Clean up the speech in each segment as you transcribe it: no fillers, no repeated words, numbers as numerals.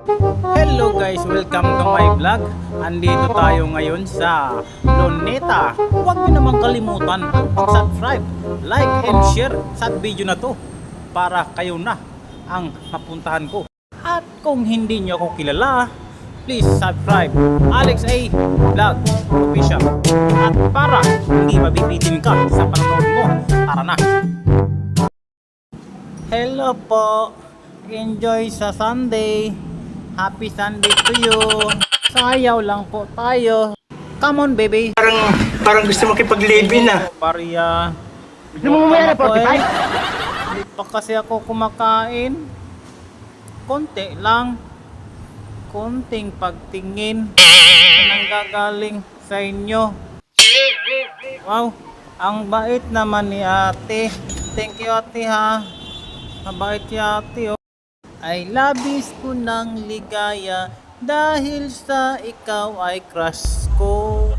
Hello guys, welcome to my vlog. Andito tayo ngayon sa Luneta. Huwag niyo naman kalimutan mag-subscribe, like and share sa video na to para kayo na ang mapuntahan ko. At kung hindi niyo ako kilala, please subscribe Alex A Vlog Official. At para hindi mabibitin ka sa panonood mo, tara na. Hello po. Enjoy sa Sunday. Happy Sunday to you. Sayaw lang po tayo. Come on, baby. Parang gusto mo kipag-live-in ah. Pariya. Hindi mo mamaya na 45? Hindi pa kasi ako kumakain. Konti lang. Konting pagtingin. Anong gagaling sa inyo? Wow, ang bait naman ni ate. Thank you ate ha. Mabait si ate oh. Ay labis ko ng ligaya dahil sa ikaw ay crush ko.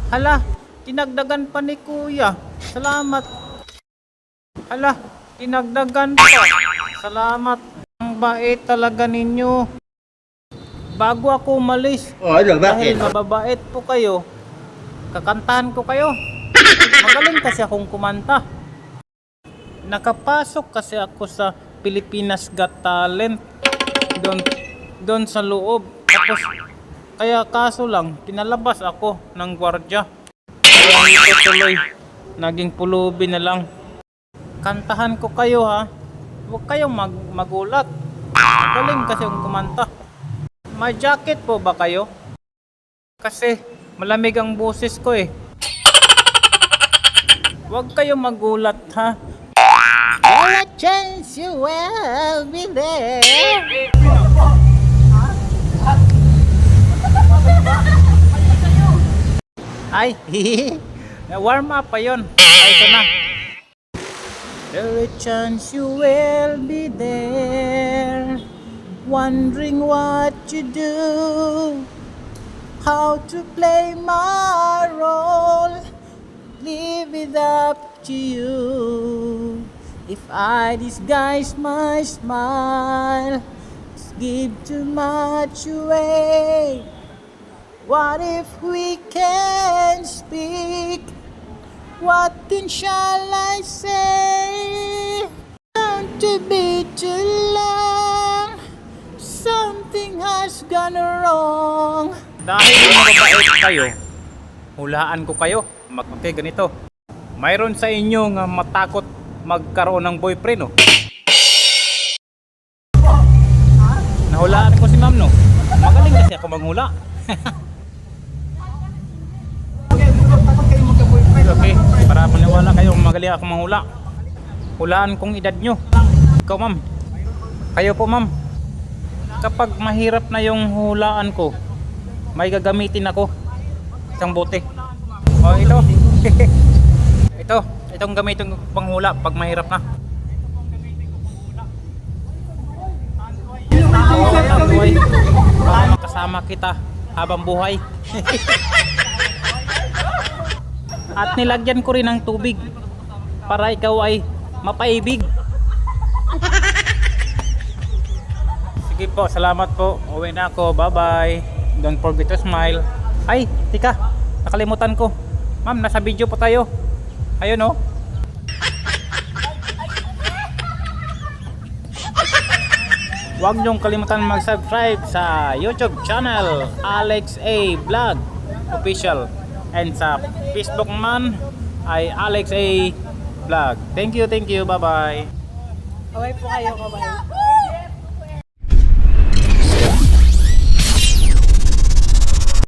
Hala, tinagdagan pa ni kuya. Salamat. Hala, tinagdagan pa. Salamat. Ang bait talaga ninyo. Bago ako umalis, dahil mababait po kayo, kakantahan ko kayo. Magaling kasi akong kumanta. Nakapasok kasi ako sa Pilipinas Got Talent doon sa loob. Tapos kaya kaso lang pinalabas ako ng gwardiya. Kaya ito tuloy naging pulubi na lang. Kantahan ko kayo ha. Huwag kayong magulat. Magaling kasi yung kumanta. May jacket po ba kayo? Kasi malamig ang boses ko eh. Huwag kayong magulat ha. All a chance you will be there. Ay, warm up pa yun. Ay, ito na. There a chance you will be there, wondering what you do, how to play my role. Leave it up to you. If I disguise my smile, give too much away. What if we can speak? What then shall I say? Don't to be too long. Something has gone wrong. Dahil mababait kayo, hulaan ko kayo. Okay, ganito. Mayroon sa inyo nga matakot magkaroon ng boyfriend, no? Nahulaan ko si ma'am, no? Magaling kasi ako manghula. Okay, para maniwala kayo magaling ako manghula. Hulaan kong edad nyo. Ikaw, ma'am. Kayo po, ma'am. Kapag mahirap na yung hulaan ko, may gagamitin ako. Isang bote. Oh, ito. Itong gamitin panghula pag mahirap na. Buhay. Baka makasama kita habang buhay. At nilagyan ko rin ng tubig para ikaw ay mapaibig. Sige po, salamat po. Uwi na ako. Bye-bye. Don't forget to smile. Ay, tika. Nakalimutan ko. Ma'am, nasa video po tayo. Ayun oh. Huwag niyong kalimutan mag-subscribe sa YouTube channel Alex A Vlog Official, and sa Facebook man ay Alex A Vlog. Thank you, bye bye. Bye po kayo, bye.